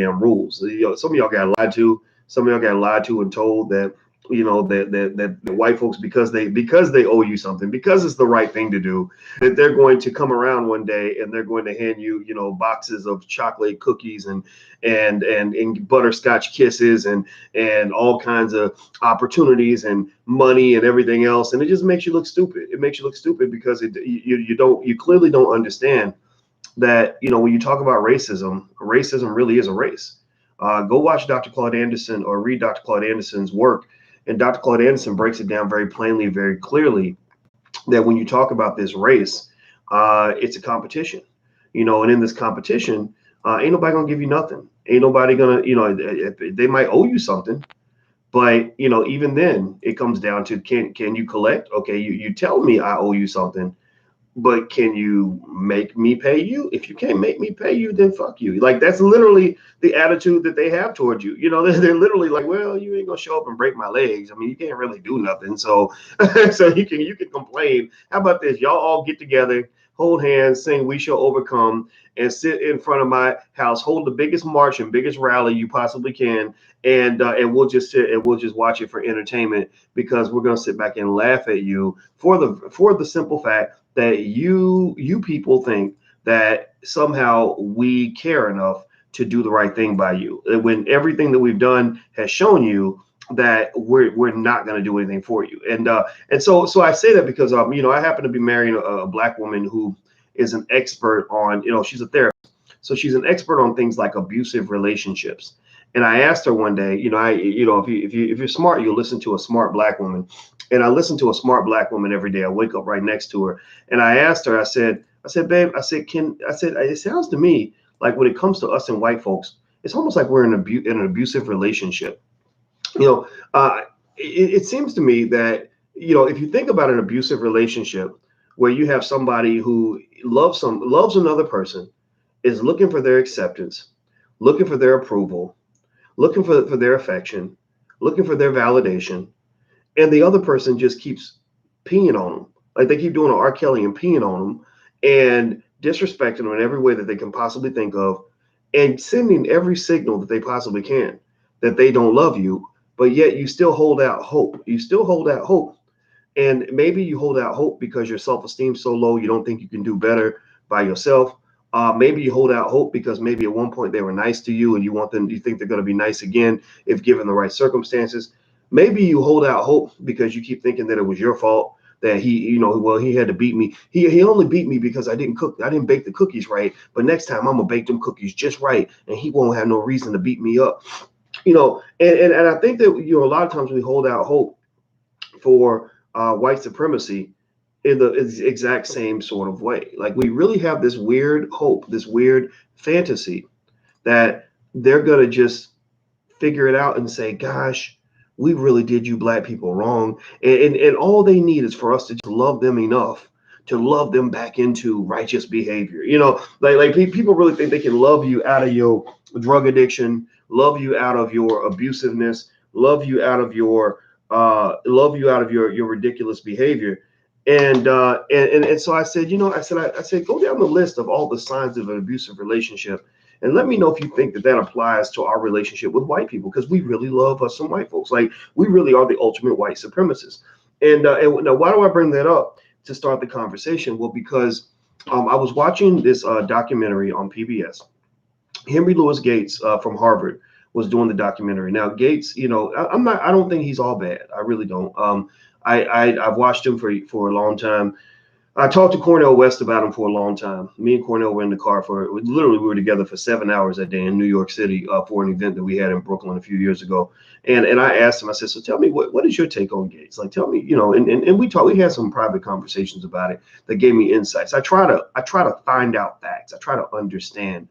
damn rules. Some of y'all got lied to. Some of y'all got lied to and told that that white folks, because they owe you something, because it's the right thing to do, that they're going to come around one day and they're going to hand you boxes of chocolate cookies and butterscotch kisses and all kinds of opportunities and money and everything else, and it just makes you look stupid. It makes you look stupid because you clearly don't understand that when you talk about racism really is a race. Go watch Dr. Claude Anderson or read Dr. Claude Anderson's work. And Dr. Claude Anderson breaks it down very plainly, very clearly, that when you talk about this race, it's a competition, and in this competition, ain't nobody gonna give you nothing. Ain't nobody gonna, they might owe you something, but even then, it comes down to can you collect? Okay, you tell me I owe you something, but can you make me pay you? If you can't make me pay you, then fuck you. Like, that's literally the attitude that they have towards you. They're literally like, well, you ain't gonna show up and break my legs. I mean, you can't really do nothing. So so you can complain. How about this? Y'all all get together, hold hands, sing "We Shall Overcome," and sit in front of my house, hold the biggest march and biggest rally you possibly can, and we'll just sit and we'll just watch it for entertainment, because we're gonna sit back and laugh at you for the simple fact that you people think that somehow we care enough to do the right thing by you, when everything that we've done has shown you that we're not going to do anything for you. And so I say that because I happen to be marrying a black woman who is an expert on, she's a therapist, so she's an expert on things like abusive relationships. And I asked her one day, if you're smart, you'll listen to a smart black woman. And I listen to a smart black woman every day. I wake up right next to her. And I asked her, I said, babe, it sounds to me like when it comes to us and white folks, it's almost like we're in an abusive relationship. It seems to me that, if you think about an abusive relationship where you have somebody who loves another person, is looking for their acceptance, looking for their approval, looking for their affection, looking for their validation, and the other person just keeps peeing on them. Like, they keep doing an R. Kelly and peeing on them and disrespecting them in every way that they can possibly think of, and sending every signal that they possibly can that they don't love you, but yet you still hold out hope. You still hold out hope. And maybe you hold out hope because your self-esteem is so low, you don't think you can do better by yourself. Maybe you hold out hope because maybe at one point they were nice to you and you think they're going to be nice again if given the right circumstances. Maybe you hold out hope because you keep thinking that it was your fault, that he had to beat me. He only beat me because I didn't bake the cookies right. But next time I'm gonna bake them cookies just right, and he won't have no reason to beat me up. And I think that a lot of times we hold out hope for white supremacy in the exact same sort of way. Like, we really have this weird hope, this weird fantasy that they're gonna just figure it out and say, gosh, we really did you black people wrong. And all they need is for us to just love them enough to love them back into righteous behavior. Like people really think they can love you out of your drug addiction, love you out of your abusiveness, love you out of your ridiculous behavior. And so I said, I said, go down the list of all the signs of an abusive relationship, and let me know if you think that applies to our relationship with white people, because we really love us some white folks. Like, we really are the ultimate white supremacists. And now, why do I bring that up to start the conversation? Well, because I was watching this documentary on PBS. Henry Louis Gates from Harvard was doing the documentary. Now, Gates, I don't think he's all bad. I really don't. I've watched him for a long time. I talked to Cornel West about him for a long time. Me and Cornel were in the car we were together for 7 hours that day in New York City for an event that we had in Brooklyn a few years ago. And I asked him, I said, so tell me, what is your take on Gates? Like, tell me, and we had some private conversations about it that gave me insights. I try to find out facts. I try to understand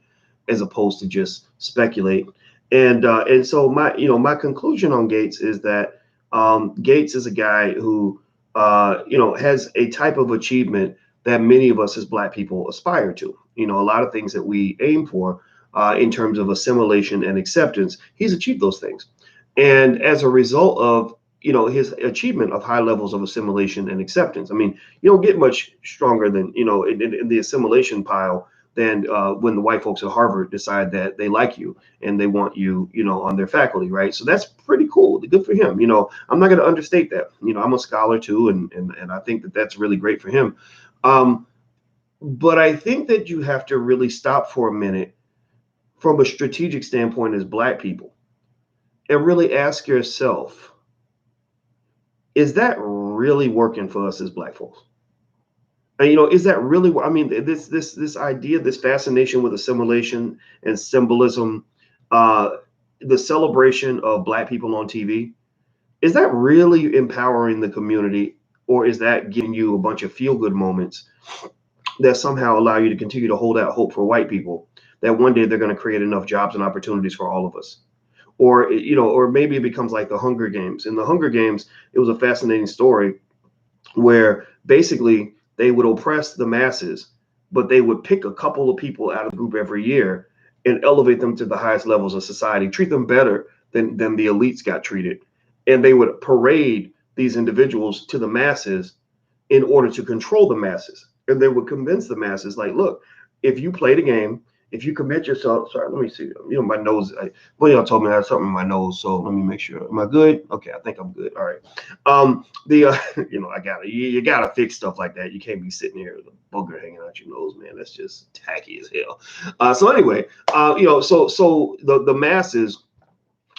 as opposed to just speculate. And so my conclusion on Gates is that Gates is a guy who has a type of achievement that many of us as black people aspire to. A lot of things that we aim for in terms of assimilation and acceptance, he's achieved those things. And as a result of, his achievement of high levels of assimilation and acceptance, I mean, you don't get much stronger than, in the assimilation pile than when the white folks at Harvard decide that they like you and they want you, on their faculty, right? So that's pretty cool. Good for him. I'm not going to understate that. I'm a scholar too, and I think that that's really great for him. But I think that you have to really stop for a minute from a strategic standpoint as Black people and really ask yourself, is that really working for us as Black folks? And, is that really, I mean, this idea, this fascination with assimilation and symbolism, the celebration of Black people on TV, is that really empowering the community, or is that giving you a bunch of feel-good moments that somehow allow you to continue to hold out hope for white people that one day they're going to create enough jobs and opportunities for all of us? Or, or maybe it becomes like the Hunger Games. In the Hunger Games, it was a fascinating story where basically they would oppress the masses, but they would pick a couple of people out of the group every year and elevate them to the highest levels of society, treat them better than the elites got treated. And they would parade these individuals to the masses in order to control the masses. And they would convince the masses, like, look, if you play the game, if you commit yourself, sorry, let me see. My nose, one of y'all told me I had something in my nose, so let me make sure. Am I good? Okay, I think I'm good. All right. You gotta fix stuff like that. You can't be sitting here with a booger hanging out your nose, man. That's just tacky as hell. So anyway, so the masses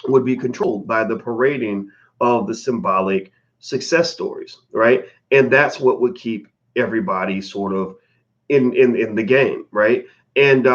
would be controlled by the parading of the symbolic success stories, right? And that's what would keep everybody sort of in the game, right? And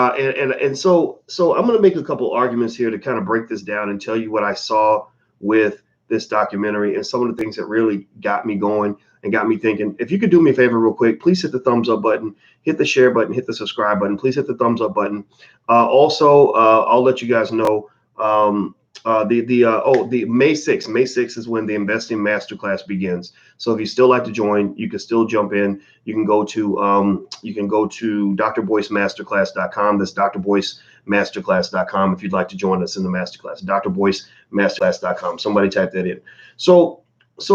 so I'm going to make a couple arguments here to kind of break this down and tell you what I saw with this documentary and some of the things that really got me going and got me thinking. If you could do me a favor real quick, please hit the thumbs up button, hit the share button, hit the subscribe button. Please hit the thumbs up button. Also, I'll let you guys know the May 6th. May 6th is when the investing masterclass begins. So if you still like to join, you can still jump in. You can go to drboycemasterclass.com. That's drboycemasterclass.com if you'd like to join us in the masterclass. drboycemasterclass.com. Somebody type that in. So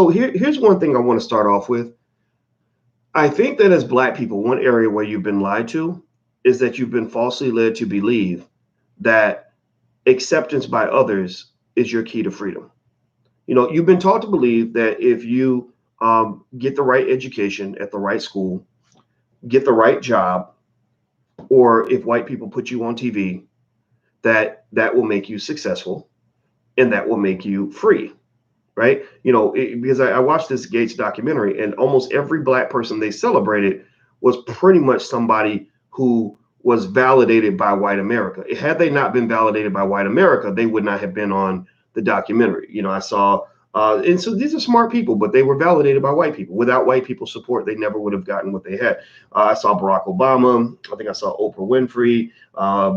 here's one thing I want to start off with. I think that as Black people, one area where you've been lied to is that you've been falsely led to believe that acceptance by others is your key to freedom. You've been taught to believe that if you get the right education at the right school, get the right job, or if white people put you on TV, that will make you successful and that will make you free, right? Because I watched this Gates documentary, and almost every Black person they celebrated was pretty much somebody who was validated by white America. Had they not been validated by white America, they would not have been on the documentary. I saw, and so these are smart people, but they were validated by white people. Without white people's support, they never would have gotten what they had. I saw Barack Obama. I think I saw Oprah Winfrey,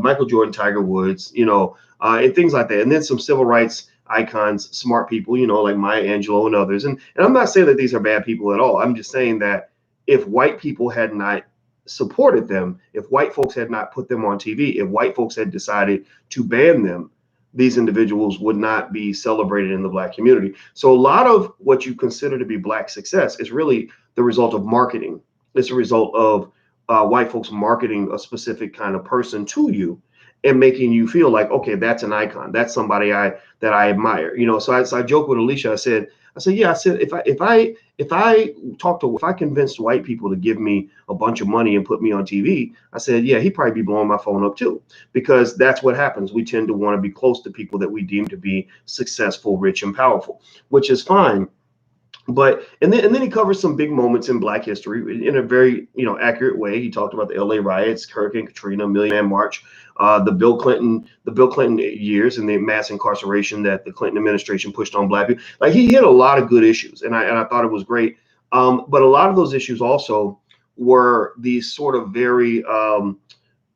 Michael Jordan, Tiger Woods, and things like that. And then some civil rights icons, smart people, like Maya Angelou and others. And I'm not saying that these are bad people at all. I'm just saying that if white people had not supported them, if white folks had not put them on TV, if white folks had decided to ban them, these individuals would not be celebrated in the Black community. So a lot of what you consider to be Black success is really the result of marketing. It's a result of white folks marketing a specific kind of person to you and making you feel like, okay, that's an icon. That's somebody that I admire. So I joke with Alicia. I said, if I convinced white people to give me a bunch of money and put me on TV, I said, yeah, he'd probably be blowing my phone up too, because that's what happens. We tend to want to be close to people that we deem to be successful, rich, and powerful, which is fine. But and then he covers some big moments in Black history in a very accurate way. He talked about the LA riots, Hurricane Katrina, Million Man March, the Bill Clinton years and the mass incarceration that the Clinton administration pushed on Black people. Like, he hit a lot of good issues, and I thought it was great. But a lot of those issues also were these sort of very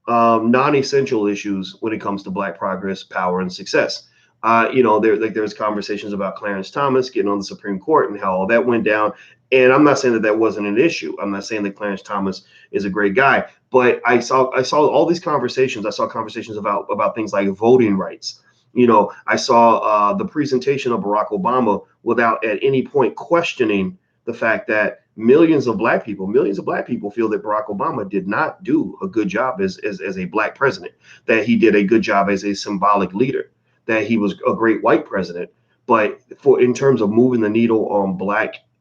non-essential issues when it comes to Black progress, power, and success. There's conversations about Clarence Thomas getting on the Supreme Court and how all that went down. And I'm not saying that wasn't an issue. I'm not saying that Clarence Thomas is a great guy, but I saw all these conversations. I saw conversations about things like voting rights. I saw the presentation of Barack Obama without at any point questioning the fact that millions of black people feel that Barack Obama did not do a good job as a black president, that he did a good job as a symbolic leader, that he was a great white president. But for in terms of moving the needle on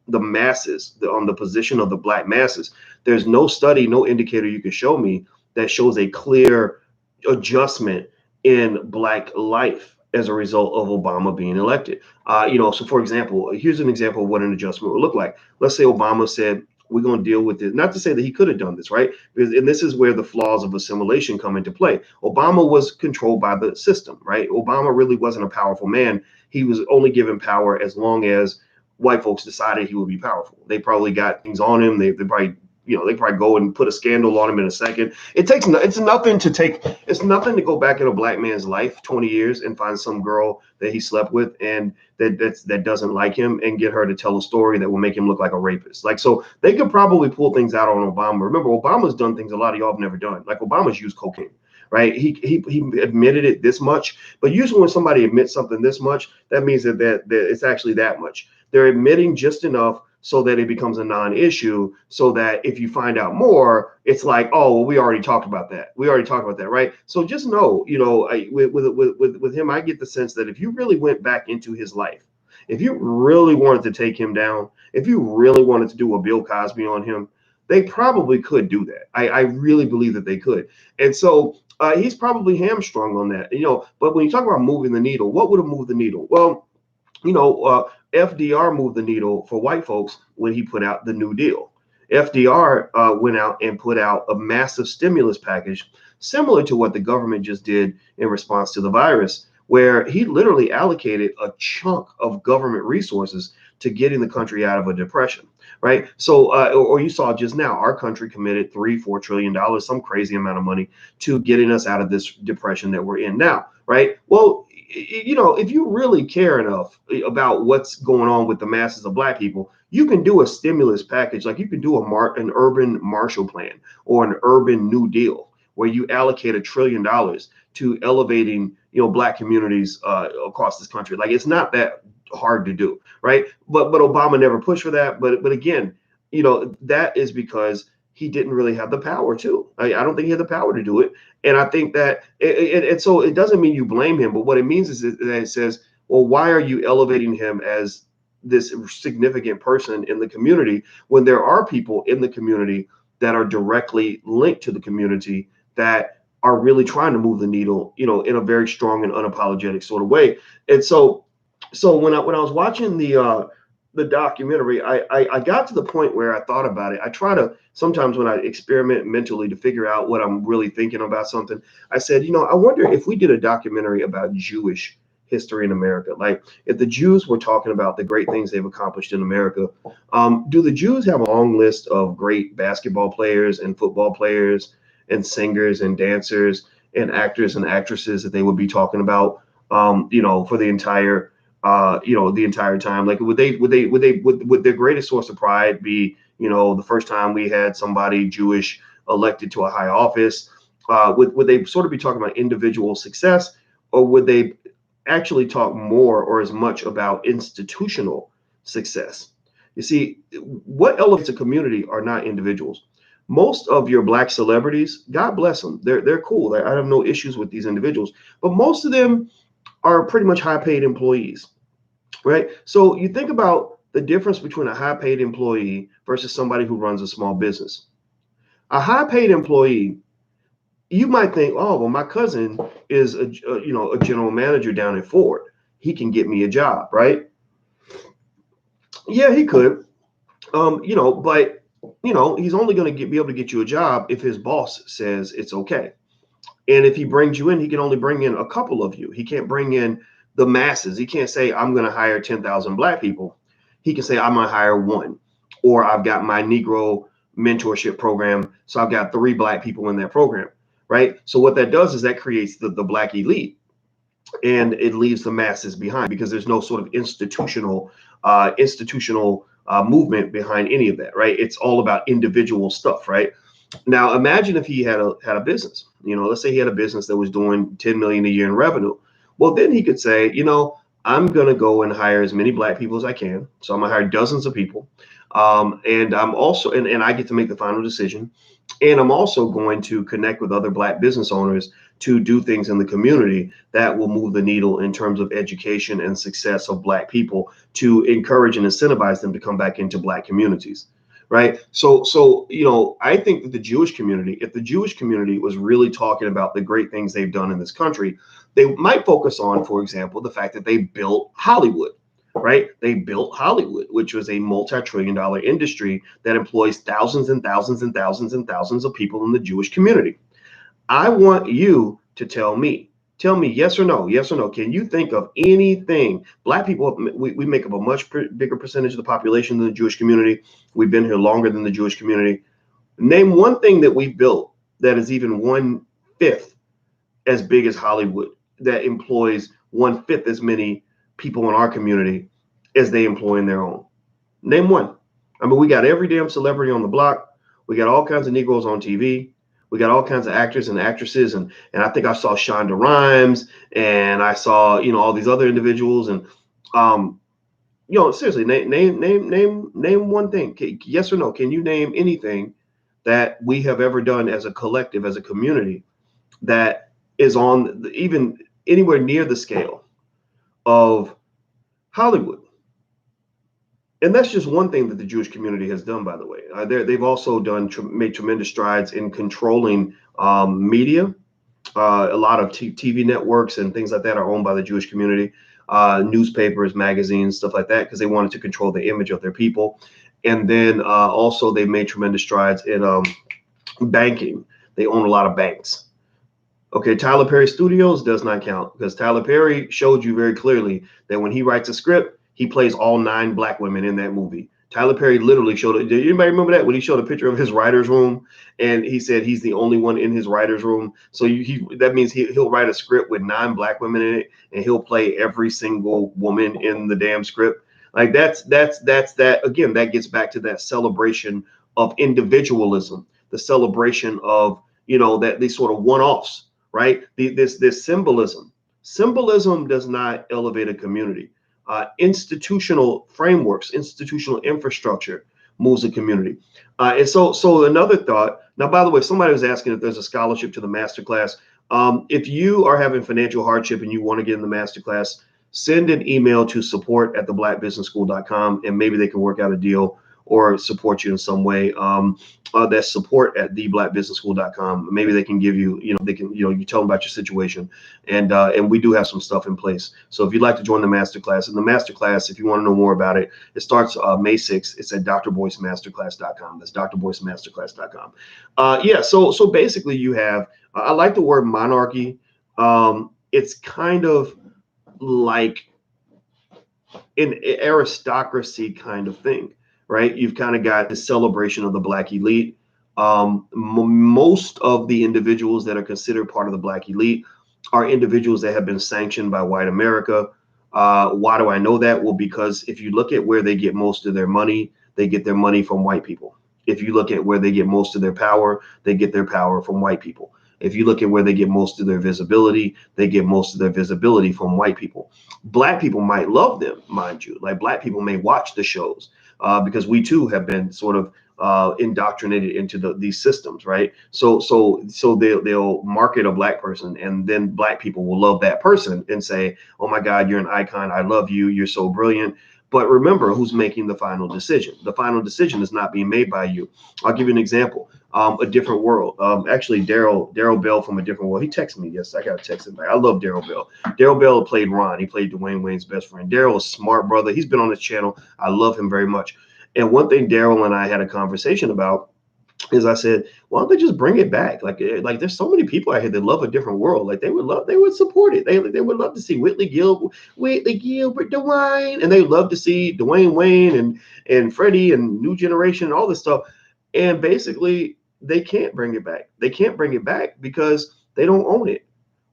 the masses, on the position of the black masses, there's no study, no indicator you can show me that shows a clear adjustment in black life as a result of Obama being elected. So for example, here's an example of what an adjustment would look like. Let's say Obama said, we're going to deal with it. Not to say that he could have done this, right? And this is where the flaws of assimilation come into play. Obama was controlled by the system, right? Obama really wasn't a powerful man. He was only given power as long as white folks decided he would be powerful. They probably got things on him. They probably go and put a scandal on him in a second. It's nothing to go back in a black man's life 20 years and find some girl that he slept with and that doesn't like him and get her to tell a story that will make him look like a rapist. Like, so they could probably pull things out on Obama. Remember, Obama's done things a lot of y'all have never done. Like, Obama's used cocaine, right? He admitted it this much, but usually when somebody admits something this much, that means that it's actually that much. They're admitting just enough so that it becomes a non-issue, so that if you find out more, it's like, oh, well, we already talked about that. Right? So just know, with him, I get the sense that if you really went back into his life, if you really wanted to take him down, if you really wanted to do a Bill Cosby on him, they probably could do that. I really believe that they could. And so he's probably hamstrung on that, but when you talk about moving the needle, what would have moved the needle? Well, FDR moved the needle for white folks when he put out the New Deal. FDR went out and put out a massive stimulus package, similar to what the government just did in response to the virus, where he literally allocated a chunk of government resources to getting the country out of a depression, right? So, or you saw just now, our country committed $3-4 trillion, some crazy amount of money, to getting us out of this depression that we're in now, right? Well, if you really care enough about what's going on with the masses of black people, you can do a stimulus package. Like, you can do an urban Marshall Plan or an urban New Deal where you allocate $1 trillion to elevating, black communities across this country. Like, it's not that hard to do, right? But Obama never pushed for that. But again, that is because he didn't really have the power to. I don't think he had the power to do it. And I think that, and so it doesn't mean you blame him, but what it means is that it says, well, why are you elevating him as this significant person in the community when there are people in the community that are directly linked to the community that are really trying to move the needle, in a very strong and unapologetic sort of way. And so when I was watching the documentary, I got to the point where I thought about it. I try to sometimes, when I experiment mentally to figure out what I'm really thinking about something, I said, I wonder if we did a documentary about Jewish history in America. Like, if the Jews were talking about the great things they've accomplished in America, do the Jews have a long list of great basketball players and football players and singers and dancers and actors and actresses that they would be talking about, for the entire the entire time? Like, would their greatest source of pride be, the first time we had somebody Jewish elected to a high office? Would they sort of be talking about individual success, or would they actually talk more or as much about institutional success? You see, what elevates a community are not individuals. Most of your black celebrities, God bless them, they're cool. I have no issues with these individuals, but most of them are pretty much high paid employees. Right. So you think about the difference between a high paid employee versus somebody who runs a small business. A high paid employee, you might think, oh, well, my cousin is a general manager down at Ford. He can get me a job. Right. Yeah, he could. But he's only going to be able to get you a job if his boss says it's okay. And if he brings you in, he can only bring in a couple of you. He can't bring in the masses. He can't say, I'm going to hire 10,000 black people. He can say, I'm going to hire one. Or I've got my Negro mentorship program, so I've got 3 black people in that program, right? So what that does is that creates the black elite, and it leaves the masses behind because there's no sort of institutional movement behind any of that, right? It's all about individual stuff, right? Now, imagine if he had a business. Let's say he had a business that was doing 10 million a year in revenue. Well, then he could say, I'm going to go and hire as many black people as I can. So I'm going to hire dozens of people. And I'm also, and I get to make the final decision. And I'm also going to connect with other black business owners to do things in the community that will move the needle in terms of education and success of black people, to encourage and incentivize them to come back into black communities. Right. So, I think that the Jewish community, if the Jewish community was really talking about the great things they've done in this country, they might focus on, for example, the fact that they built Hollywood. Right. They built Hollywood, which was a multi-trillion-dollar industry that employs thousands and thousands and thousands and thousands of people in the Jewish community. I want you to tell me yes or no, yes or no. Can you think of anything? Black people, we make up a much bigger percentage of the population than the Jewish community. We've been here longer than the Jewish community. Name one thing that we built that is even 1/5 as big as Hollywood, that employs 1/5 as many people in our community as they employ in their own. Name one. I mean, we got every damn celebrity on the block. We got all kinds of Negroes on TV. We got all kinds of actors and actresses, and I think I saw Shonda Rhimes, and I saw all these other individuals, and seriously, name one thing. Yes or no? Can you name anything that we have ever done as a collective, as a community, that is on even anywhere near the scale of Hollywood? And that's just one thing that the Jewish community has done, by the way. They've also made tremendous strides in controlling media. A lot of TV networks and things like that are owned by the Jewish community, newspapers, magazines, stuff like that, because they wanted to control the image of their people. And then also they've made tremendous strides in banking. They own a lot of banks. Okay, Tyler Perry Studios does not count, because Tyler Perry showed you very clearly that when he writes a script, he plays all 9 black women in that movie. Tyler Perry literally showed it. Did anybody remember that, when he showed a picture of his writer's room and he said he's the only one in his writer's room? So that means he'll write a script with 9 black women in it, and he'll play every single woman in the damn script. Like that's that again. That gets back to that celebration of individualism, the celebration of that these sort of one-offs. Right? This symbolism. Symbolism does not elevate a community. Institutional frameworks, institutional infrastructure moves a community. And so another thought. Now, by the way, somebody was asking if there's a scholarship to the masterclass. If you are having financial hardship and you want to get in the masterclass, send an email to support@theblackbusinessschool.com, and maybe they can work out a deal or support you in some way. That's support@theblackbusinessschool.com. Maybe they can give you, they can, you tell them about your situation, and we do have some stuff in place. So if you'd like to join the masterclass, and the masterclass, if you want to know more about it, it starts May 6th. It's at drboycemasterclass.com. That's drboycemasterclass.com. Yeah. So basically, you have. I like the word monarchy. It's kind of like an aristocracy kind of thing. Right? You've kind of got the celebration of the black elite. Most of the individuals that are considered part of the black elite are individuals that have been sanctioned by white America. Why do I know that? Well, because if you look at where they get most of their money, they get their money from white people. If you look at where they get most of their power, they get their power from white people. If you look at where they get most of their visibility, they get most of their visibility from white people. Black people might love them, mind you. Like, black people may watch the shows because we too have been sort of indoctrinated into these systems, right? So they'll market a black person, and then black people will love that person and say, "Oh my God, you're an icon. I love you. You're so brilliant." But remember, who's making the final decision? The final decision is not being made by you. I'll give you an example. A Different World. Actually, Daryl Bell from A Different World. He texted me. Yes, I got to text him back. I love Daryl Bell. Daryl Bell played Ron. He played Dwayne Wayne's best friend. Daryl is a smart brother. He's been on this channel. I love him very much. And one thing Daryl and I had a conversation about is, I said, why don't they just bring it back? Like there's so many people out here that love A Different World. Like, they would support it. They would love to see Whitley Gilbert, Dwayne, and they would love to see Dwayne Wayne and Freddie and New Generation and all this stuff. And basically, they can't bring it back. They can't bring it back because they don't own it.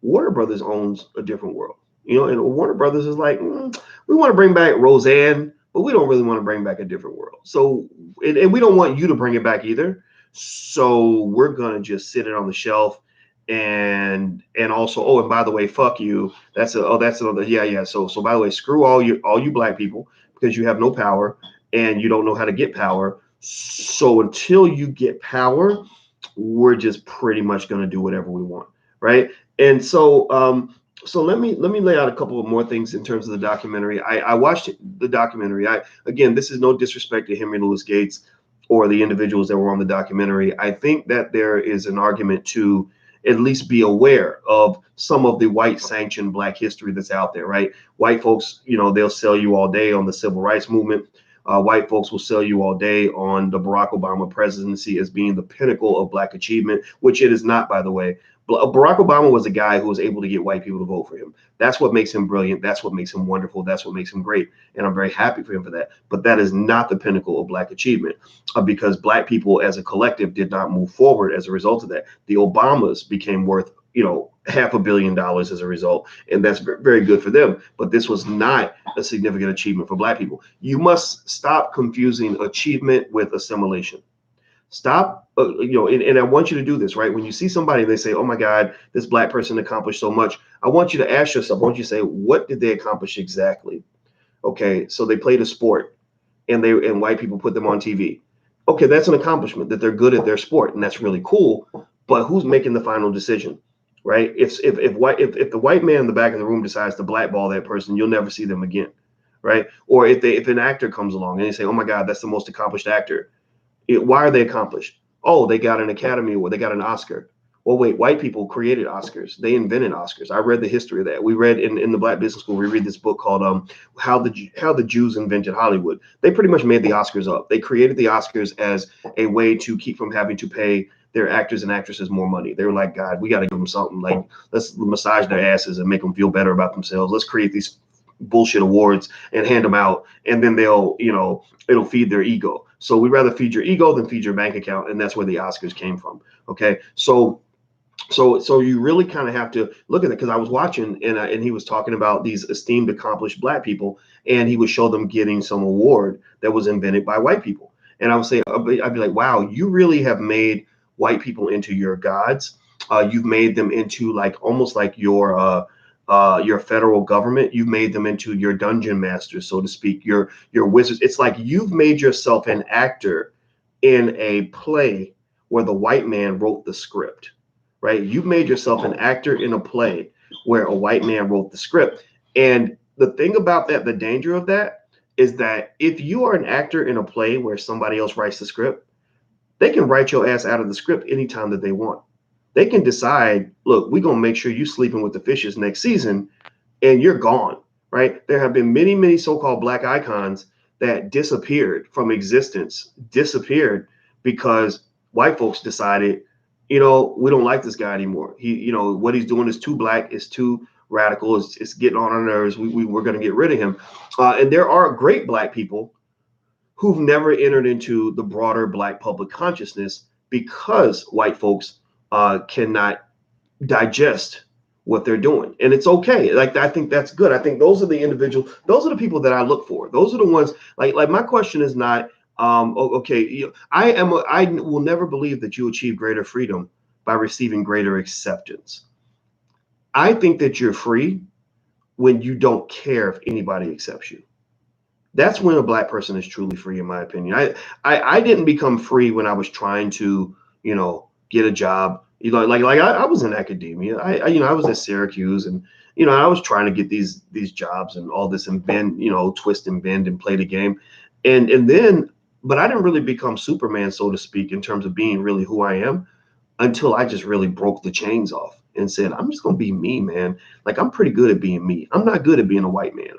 Warner Brothers owns A Different World, and Warner Brothers is like, we want to bring back Roseanne, but we don't really want to bring back A Different World. So, and we don't want you to bring it back either. So we're going to just sit it on the shelf and also, oh, and by the way, fuck you. That's another, yeah. So by the way, screw all you black people, because you have no power and you don't know how to get power. So until you get power, we're just pretty much going to do whatever we want, right? And so let me lay out a couple of more things in terms of the documentary. I watched the documentary. Again, this is no disrespect to Henry Louis Gates or the individuals that were on the documentary. I think that there is an argument to at least be aware of some of the white sanctioned black history that's out there, right? White folks, they'll sell you all day on the civil rights movement. White folks will sell you all day on the Barack Obama presidency as being the pinnacle of black achievement, which it is not, by the way. Barack Obama was a guy who was able to get white people to vote for him. That's what makes him brilliant. That's what makes him wonderful. That's what makes him great. And I'm very happy for him for that. But that is not the pinnacle of black achievement, because black people as a collective did not move forward as a result of that. The Obamas became worth, $500 million as a result. And that's very good for them. But this was not a significant achievement for black people. You must stop confusing achievement with assimilation. Stop, and I want you to do this, right? When you see somebody, they say, oh my God, this black person accomplished so much. I want you to ask yourself, I want you to say, what did they accomplish exactly? Okay, so they played a sport and white people put them on TV. Okay, that's an accomplishment, that they're good at their sport, and that's really cool. But who's making the final decision, right? If the white man in the back of the room decides to blackball that person, you'll never see them again, right? Or if an actor comes along and they say, oh my God, that's the most accomplished actor. Why are they accomplished? Oh, they got an Academy Award. They got an Oscar. Well, wait, white people created Oscars. They invented Oscars. I read the history of that. We read in the Black Business School, we read this book called How the Jews Invented Hollywood. They pretty much made the Oscars up. They created the Oscars as a way to keep from having to pay their actors and actresses more money. They were like, God, we got to give them something. Like, let's massage their asses and make them feel better about themselves. Let's create these bullshit awards and hand them out, and then it'll feed their ego. So we'd rather feed your ego than feed your bank account, and that's where the Oscars came from. Okay, so you really kind of have to look at it, because I was watching and he was talking about these esteemed, accomplished black people, and he would show them getting some award that was invented by white people, and I would say, I'd be like, wow, you really have made white people into your gods. You've made them into almost like your federal government. You've made them into your dungeon masters, so to speak, your wizards. It's like you've made yourself an actor in a play where the white man wrote the script, right? You've made yourself an actor in a play where a white man wrote the script. And the thing about that, the danger of that, is that if you are an actor in a play where somebody else writes the script, they can write your ass out of the script anytime that they want. They can decide, look, we're going to make sure you're sleeping with the fishes next season, and you're gone, right? There have been many, many so-called black icons that disappeared from existence, disappeared because white folks decided, we don't like this guy anymore. What he's doing is too black, it's too radical, it's getting on our nerves. We're going to get rid of him. And there are great black people who've never entered into the broader black public consciousness because white folks cannot digest what they're doing, and it's okay. Like, I think that's good. I think those are the individuals, those are the people that I look for. Those are the ones. Like my question is not, okay, I will never believe that you achieve greater freedom by receiving greater acceptance. I think that you're free when you don't care if anybody accepts you. That's when a black person is truly free, in my opinion. I didn't become free when I was trying to, get a job. I was in academia. I was at Syracuse, and I was trying to get these jobs and all this, and bend, twist and bend and play the game, and then, but I didn't really become Superman, so to speak, in terms of being really who I am, until I just really broke the chains off and said, I'm just gonna be me, man. Like, I'm pretty good at being me. I'm not good at being a white man.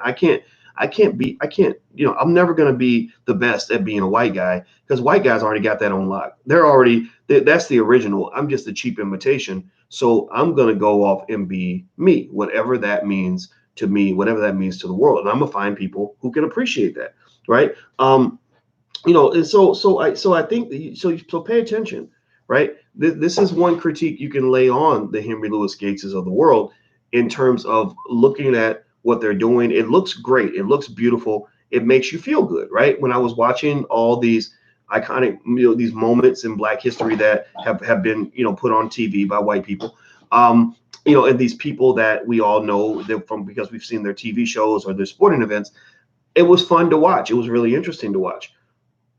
I'm never going to be the best at being a white guy, because white guys already got that on lock. That's the original. I'm just a cheap imitation. So I'm going to go off and be me, whatever that means to me, whatever that means to the world. And I'm going to find people who can appreciate that. Right. And so I think, so pay attention, right? This is one critique you can lay on the Henry Louis Gateses of the world, in terms of looking at what they're doing. It looks great. It looks beautiful. It makes you feel good, right? When I was watching all these iconic, these moments in black history that have been, put on TV by white people, And these people that we all know that from because we've seen their TV shows or their sporting events. It was fun to watch. It was really interesting to watch.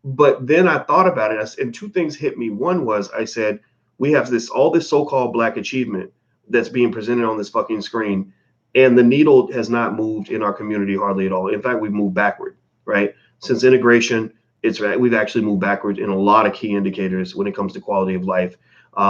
But then I thought about it, and two things hit me. One was I said, we have all this so-called Black achievement that's being presented on this fucking screen, and the needle has not moved in our community hardly at all. In fact, we've moved backward, right? Since integration, we've actually moved backward in a lot of key indicators when it comes to quality of life.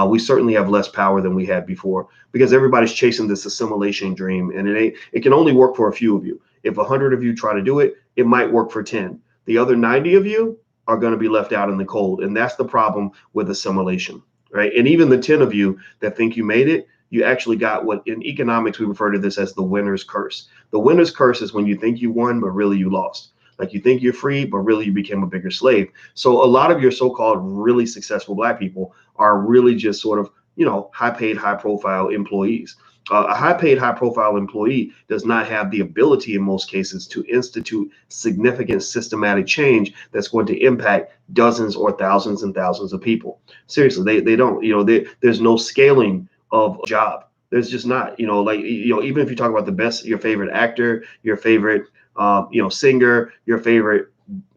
We certainly have less power than we had before because everybody's chasing this assimilation dream, and it can only work for a few of you. If 100 of you try to do it, it might work for 10. The other 90 of you are going to be left out in the cold. And that's the problem with assimilation, right? And even the 10 of you that think you made it, you actually got what in economics, we refer to this as the winner's curse. The winner's curse is when you think you won, but really you lost. Like you think you're free, but really you became a bigger slave. So a lot of your so-called really successful Black people are really just sort of, high paid, high profile employees. A high-paid, high-profile employee does not have the ability in most cases to institute significant systematic change that's going to impact dozens or thousands and thousands of people. Seriously, they don't. There's no scaling of a job. There's just not. Even if you talk about the best, your favorite actor, your favorite, singer, your favorite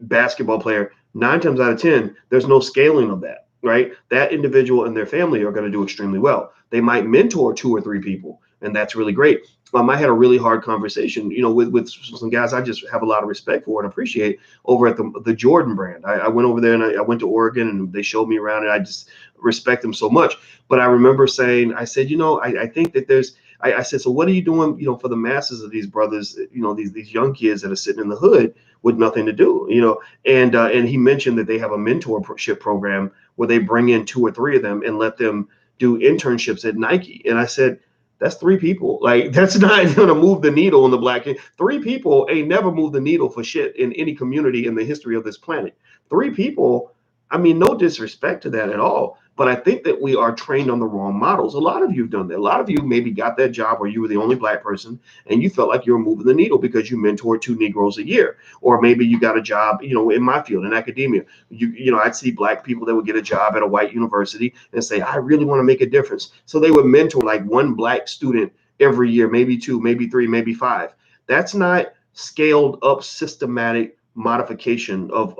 basketball player, 9 times out of 10, there's no scaling of that. Right? That individual and their family are going to do extremely well. They might mentor 2 or 3 people, and that's really great. I had a really hard conversation, with some guys I just have a lot of respect for and appreciate over at the Jordan brand. I went over there and I went to Oregon and they showed me around, and I just respect them so much. But I remember saying, I said, I think that I said, so what are you doing, for the masses of these brothers, these young kids that are sitting in the hood with nothing to do, and he mentioned that they have a mentorship program where they bring in 2 or 3 of them and let them do internships at Nike. And I said, that's 3 people. Like, that's not going to move the needle in the Black. 3 people ain't never moved the needle for shit in any community in the history of this planet. 3 people, no disrespect to that at all. But I think that we are trained on the wrong models. A lot of you have done that. A lot of you maybe got that job where you were the only Black person and you felt like you were moving the needle because you mentored 2 Negroes a year. Or maybe you got a job, in my field, in academia. I'd see Black people that would get a job at a white university and say, I really want to make a difference. So they would mentor like 1 Black student every year, maybe 2, maybe 3, maybe 5. That's not scaled up systematic modification of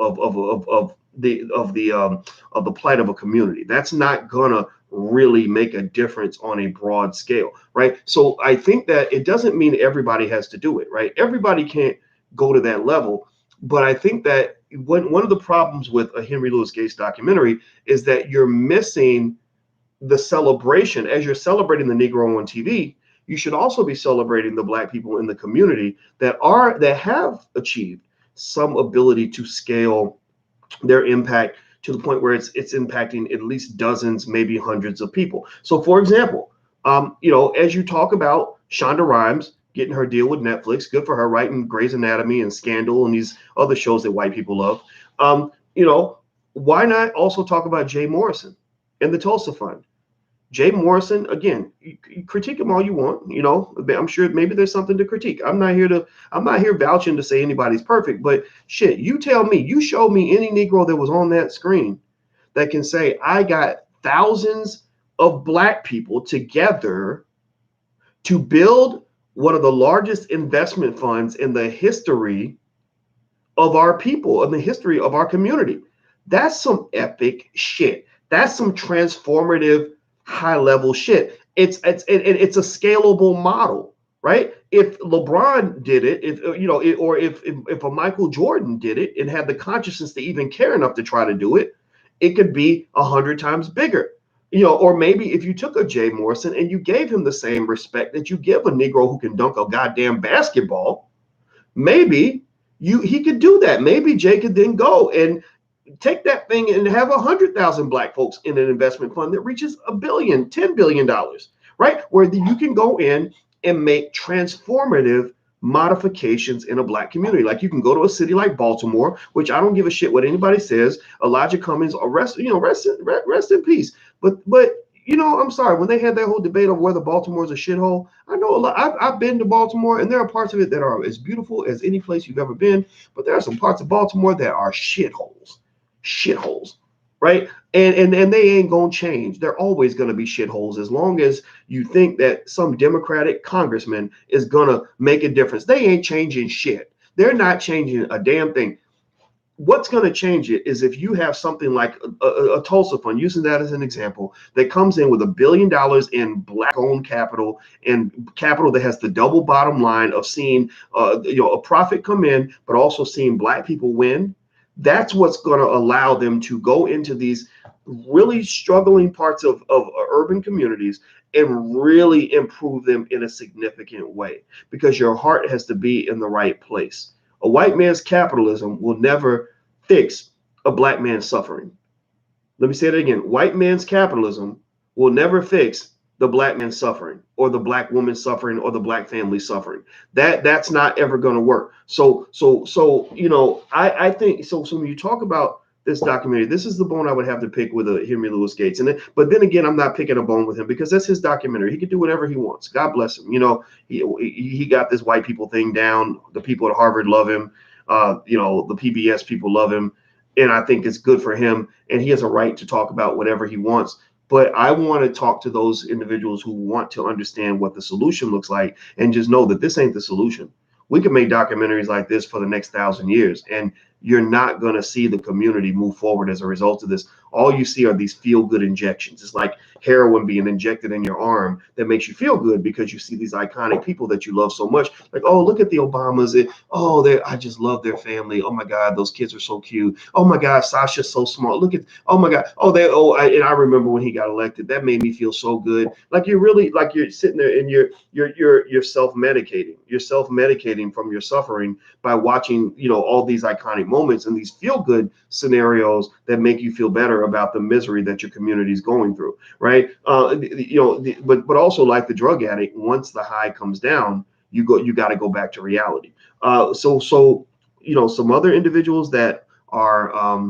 the plight of a community. That's not gonna really make a difference on a broad scale, right? So I think that it doesn't mean everybody has to do it, right? Everybody can't go to that level, but I think that one of the problems with a Henry Louis Gates documentary is that you're missing the celebration. As you're celebrating the Negro on TV, you should also be celebrating the Black people in the community that have achieved some ability to scale their impact to the point where it's impacting at least dozens, maybe hundreds of people. So, for example, as you talk about Shonda Rhimes getting her deal with Netflix, good for her, writing Grey's Anatomy and Scandal and these other shows that white people love. Why not also talk about Jay Morrison and the Tulsa Fund? Jay Morrison, again, you critique him all you want. I'm sure maybe there's something to critique. I'm not here vouching to say anybody's perfect, but shit, you tell me, you show me any Negro that was on that screen that can say, I got thousands of Black people together to build one of the largest investment funds in the history of our people, in the history of our community. That's some epic shit. That's some transformative high-level shit. It's a scalable model, right? If LeBron did it, if a Michael Jordan did it and had the consciousness to even care enough to try to do it, it could be 100 times bigger. Or maybe if you took a Jay Morrison and you gave him the same respect that you give a Negro who can dunk a goddamn basketball, maybe he could do that. Maybe Jay could then go and take that thing and have 100,000 Black folks in an investment fund that reaches $1 billion, $10 billion, right? Where you can go in and make transformative modifications in a Black community. Like you can go to a city like Baltimore, which I don't give a shit what anybody says. Elijah Cummings, rest in peace. But I'm sorry, when they had that whole debate of whether Baltimore is a shithole, I know a lot. I've been to Baltimore, and there are parts of it that are as beautiful as any place you've ever been. But there are some parts of Baltimore that are shitholes. right? And they ain't gonna change. They're always gonna be shitholes as long as you think that some Democratic congressman is gonna make a difference. They ain't changing shit. They're not changing a damn thing. What's going to change it is if you have something like a Tulsa fund, using that as an example, that comes in with $1 billion in black-owned capital, and capital that has the double bottom line of seeing a profit come in, but also seeing black people win. That's what's going to allow them to go into these really struggling parts of urban communities and really improve them in a significant way, because your heart has to be in the right place. A white man's capitalism will never fix a black man's suffering. Let me say it again. White man's capitalism will never fix the black man's suffering, or the black woman's suffering, or the black family suffering. That's not ever going to work. So I think so. So when you talk about this documentary, this is the bone I would have to pick with a Henry Louis Gates. But then again, I'm not picking a bone with him because that's his documentary. He can do whatever he wants. God bless him. He got this white people thing down. The people at Harvard love him. The PBS people love him, and I think it's good for him. And he has a right to talk about whatever he wants. But I want to talk to those individuals who want to understand what the solution looks like, and just know that this ain't the solution. We can make documentaries like this for the next 1,000 years, and you're not going to see the community move forward as a result of this. All you see are these feel-good injections. It's like heroin being injected in your arm that makes you feel good because you see these iconic people that you love so much. Like, oh, look at the Obamas. I just love their family. Oh my God, those kids are so cute. Oh my God, Sasha's so smart. Look at, oh my God. And I remember when he got elected, that made me feel so good. Like you're sitting there and you're self-medicating. You're self-medicating from your suffering by watching, all these iconic moments and these feel-good scenarios that make you feel better about the misery that your community is going through, right? But also, like the drug addict, once the high comes down, you got to go back to reality. Some other individuals that are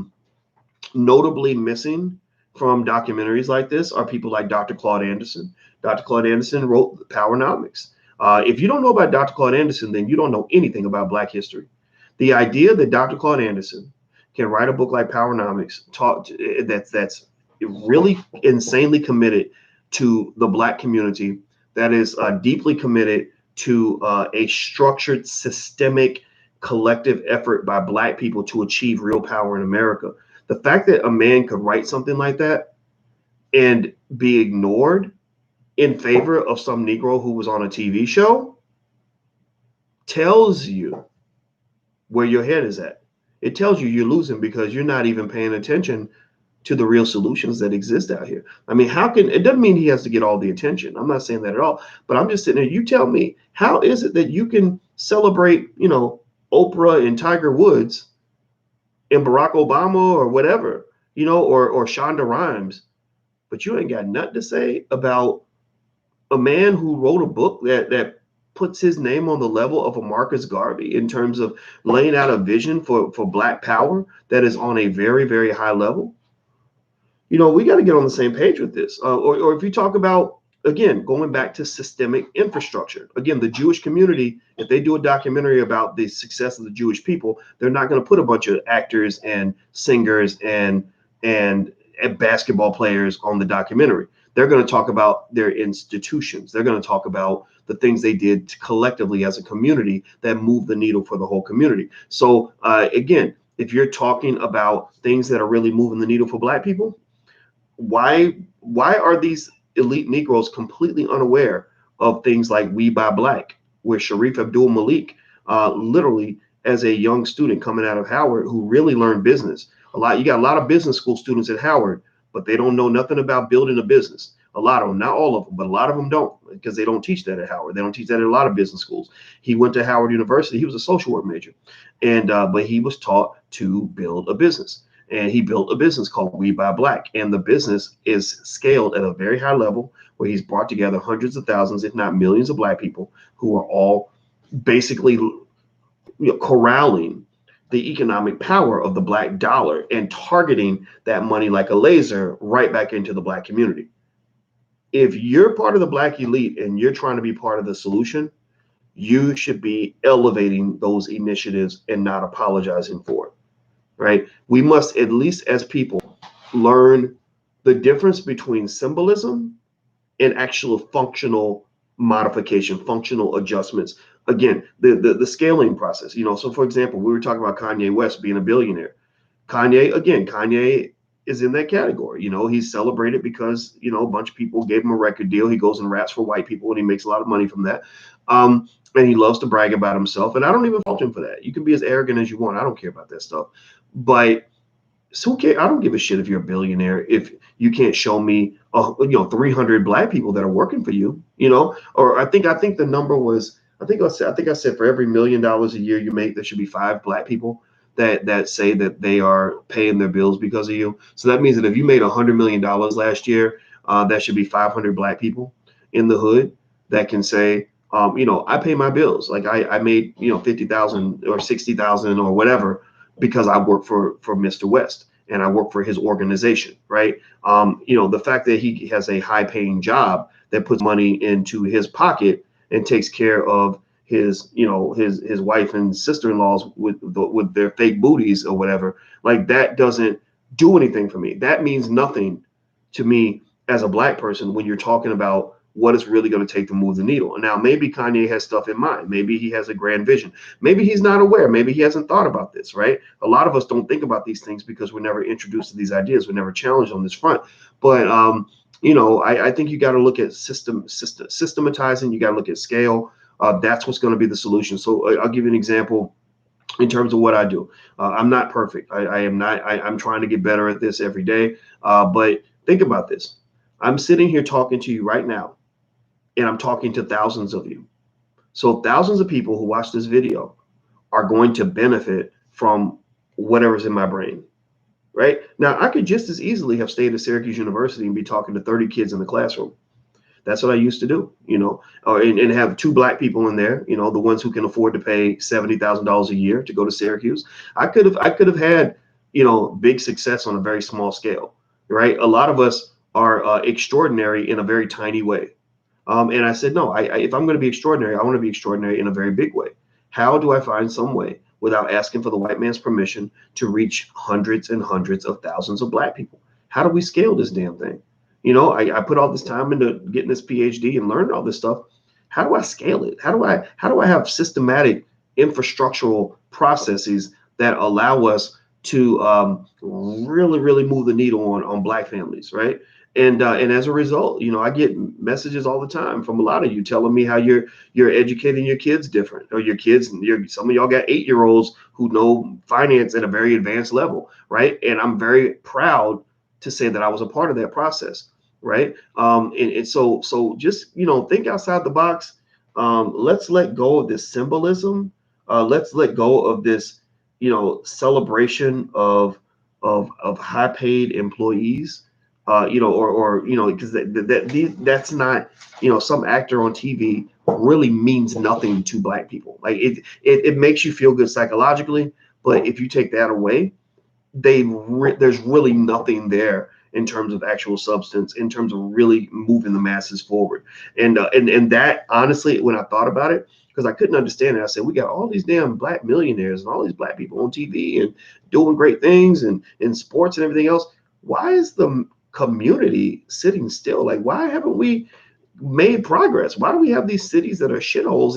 notably missing from documentaries like this are people like Dr. Claude Anderson. Dr. Claude Anderson wrote Powernomics. If you don't know about Dr. Claude Anderson, then you don't know anything about Black history. The idea that Dr. Claude Anderson can write a book like Powernomics, that's really insanely committed to the Black community, that is deeply committed to a structured, systemic, collective effort by Black people to achieve real power in America. The fact that a man could write something like that and be ignored in favor of some Negro who was on a TV show tells you where your head is at. It tells you you're losing because you're not even paying attention to the real solutions that exist out here. I mean, it doesn't mean he has to get all the attention. I'm not saying that at all, but I'm just sitting there. You tell me, how is it that you can celebrate, Oprah and Tiger Woods and Barack Obama or whatever, or Shonda Rhimes, but you ain't got nothing to say about a man who wrote a book that puts his name on the level of a Marcus Garvey in terms of laying out a vision for Black power that is on a very, very high level. We got to get on the same page with this. Or if you talk about, again, going back to systemic infrastructure, again, the Jewish community, if they do a documentary about the success of the Jewish people, they're not going to put a bunch of actors and singers and basketball players on the documentary. They're going to talk about their institutions. They're going to talk about the things they did collectively as a community that moved the needle for the whole community. So again, if you're talking about things that are really moving the needle for Black people, why are these elite Negroes completely unaware of things like We Buy Black, where Sharif Abdul Malik, literally as a young student coming out of Howard, who really learned business. You got a lot of business school students at Howard, but they don't know nothing about building a business. A lot of them, not all of them, but a lot of them don't, because they don't teach that at Howard. They don't teach that at a lot of business schools. He went to Howard University. He was a social work major, but he was taught to build a business. And he built a business called We Buy Black. And the business is scaled at a very high level, where he's brought together hundreds of thousands, if not millions, of Black people who are all basically corralling the economic power of the Black dollar and targeting that money like a laser right back into the Black community. If you're part of the Black elite and you're trying to be part of the solution, you should be elevating those initiatives and not apologizing for it. Right? We must, at least as people, learn the difference between symbolism and actual functional modification, functional adjustments. Again, the scaling process. So for example, we were talking about Kanye West being a billionaire. Kanye is in that category. He's celebrated because, a bunch of people gave him a record deal. He goes and raps for white people and he makes a lot of money from that. And he loves to brag about himself. And I don't even fault him for that. You can be as arrogant as you want. I don't care about that stuff. But so okay, I don't give a shit if you're a billionaire if you can't show me 300 black people that are working for you, or I think the number was, I said for every $1 million a year you make, there should be 5 black people that say that they are paying their bills because of you. So that means that if you made $100 million last year, that should be 500 black people in the hood that can say, I pay my bills. Like I made 50,000 or 60,000 or whatever because I work for Mr. West and I work for his organization, right? The fact that he has a high paying job that puts money into his pocket and takes care of his wife and sister-in-laws with their fake booties or whatever, like that doesn't do anything for me. That means nothing to me as a black person when you're talking about what it's really going to take to move the needle. And now maybe Kanye has stuff in mind. Maybe he has a grand vision. Maybe he's not aware. Maybe he hasn't thought about this, right? A lot of us don't think about these things because we're never introduced to these ideas. We're never challenged on this front. But I think you got to look at systematizing. You got to look at scale. That's what's going to be the solution. So I'll give you an example in terms of what I do. I'm not perfect. I am not. I'm trying to get better at this every day. But think about this. I'm sitting here talking to you right now, and I'm talking to thousands of you. So thousands of people who watch this video are going to benefit from whatever's in my brain, right? Now, I could just as easily have stayed at Syracuse University and be talking to 30 kids in the classroom. That's what I used to do, and have 2 black people in there, the ones who can afford to pay $70,000 a year to go to Syracuse. I could have had, big success on a very small scale, right? A lot of us are extraordinary in a very tiny way. And I said, no, if I'm going to be extraordinary, I want to be extraordinary in a very big way. How do I find some way without asking for the white man's permission to reach hundreds and hundreds of thousands of black people? How do we scale this damn thing? I put all this time into getting this PhD and learning all this stuff. How do I scale it? How do I have systematic infrastructural processes that allow us to really, really move the needle on black families, right? And as a result, I get messages all the time from a lot of you telling me how you're educating your kids different, or your kids, some of y'all got 8-year-olds who know finance at a very advanced level, right? And I'm very proud to say that I was a part of that process, right? And so just think outside the box. Let's let go of this symbolism. Let's let go of this celebration of high paid employees. Because that's not, some actor on TV really means nothing to black people. Like it makes you feel good psychologically, but if you take that away, there's really nothing there in terms of actual substance, in terms of really moving the masses forward. And that, honestly, when I thought about it, because I couldn't understand it, I said, we got all these damn black millionaires and all these black people on TV and doing great things and in sports and everything else. Why is the community sitting still? Like, why haven't we made progress? Why do we have these cities that are shitholes?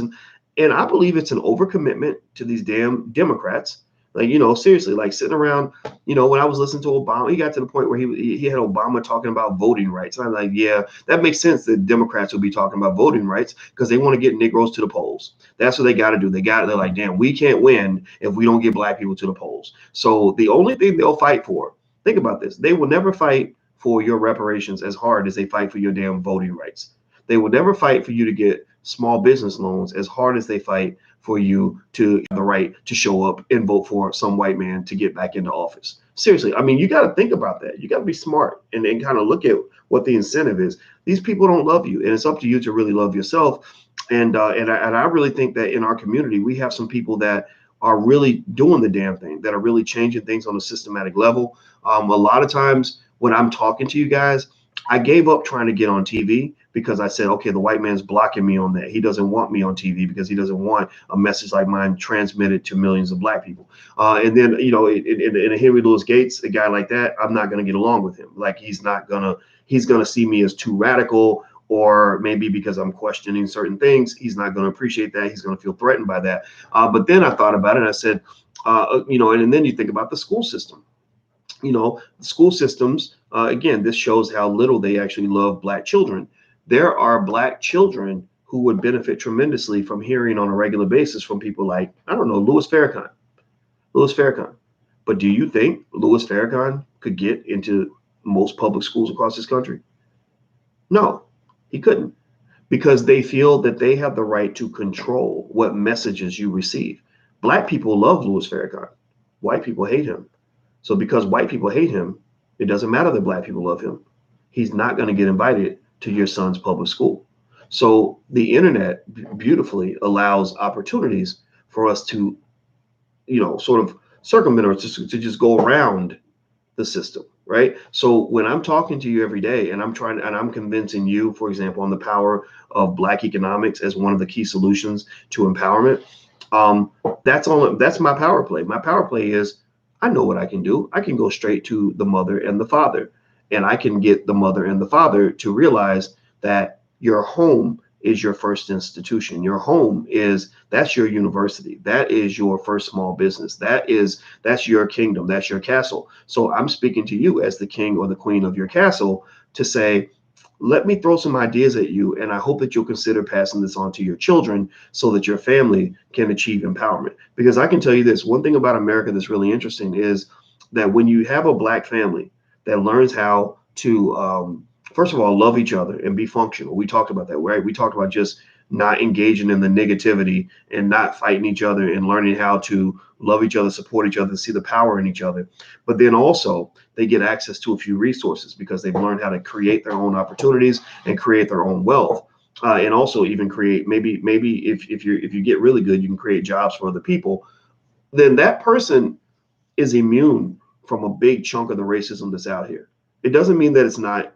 And I believe it's an overcommitment to these damn Democrats. Like, seriously, like sitting around, when I was listening to Obama, he got to the point where he had Obama talking about voting rights. And I'm like, yeah, that makes sense that Democrats will be talking about voting rights because they want to get Negroes to the polls. That's what they got to do. They're like, damn, we can't win if we don't get black people to the polls. So the only thing they'll fight for, think about this, they will never fight for your reparations as hard as they fight for your damn voting rights. They will never fight for you to get small business loans as hard as they fight for you to have the right to show up and vote for some white man to get back into office. Seriously, I mean, you got to think about that. You got to be smart and kind of look at what the incentive is. These people don't love you, and it's up to you to really love yourself. And I really think that in our community, we have some people that are really doing the damn thing, that are really changing things on a systematic level. A lot of times when I'm talking to you guys, I gave up trying to get on TV because I said, okay, the white man's blocking me on that. He doesn't want me on TV because he doesn't want a message like mine transmitted to millions of black people. And then, you know, in a Henry Louis Gates, a guy like that, I'm not going to get along with him. Like he's going to see me as too radical, or maybe because I'm questioning certain things, he's not going to appreciate that. He's going to feel threatened by that. But then I thought about it and I said, you know, and then you think about the school system. You know, school systems, again, this shows how little they actually love black children. There are black children who would benefit tremendously from hearing on a regular basis from people like, I don't know, Louis Farrakhan. Louis Farrakhan. But do you think Louis Farrakhan could get into most public schools across this country? No, he couldn't, because they feel that they have the right to control what messages you receive. Black people love Louis Farrakhan. White people hate him. So because white people hate him, it doesn't matter that black people love him. He's not going to get invited to your son's public school. So the internet beautifully allows opportunities for us to, you know, sort of circumvent or to just go around the system, right? So when I'm talking to you every day and I'm convincing you, for example, on the power of black economics as one of the key solutions to empowerment, that's my power play. My power play is, I know what I can do. I can go straight to the mother and the father, and I can get the mother and the father to realize that your home is your first institution. Your home that's your university. That is your first small business. That's your kingdom. That's your castle. So I'm speaking to you as the king or the queen of your castle to say, let me throw some ideas at you, and I hope that you'll consider passing this on to your children so that your family can achieve empowerment. Because I can tell you this, one thing about America that's really interesting is that when you have a black family that learns how to, first of all, love each other and be functional. We talked about that, right? We talked about just not engaging in the negativity and not fighting each other and learning how to love each other, support each other, see the power in each other. But then also they get access to a few resources because they've learned how to create their own opportunities and create their own wealth. And also even create, maybe if you get really good, you can create jobs for other people. Then that person is immune from a big chunk of the racism that's out here. It doesn't mean that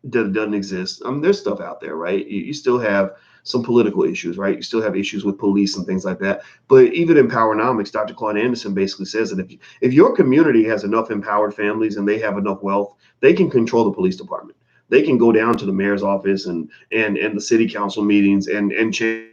that it doesn't exist. I mean, there's stuff out there, right? You still have some political issues, right? You still have issues with police and things like that. But even in Powernomics, Dr. Claude Anderson basically says that if your community has enough empowered families and they have enough wealth, they can control the police department. They can go down to the mayor's office and the city council meetings and change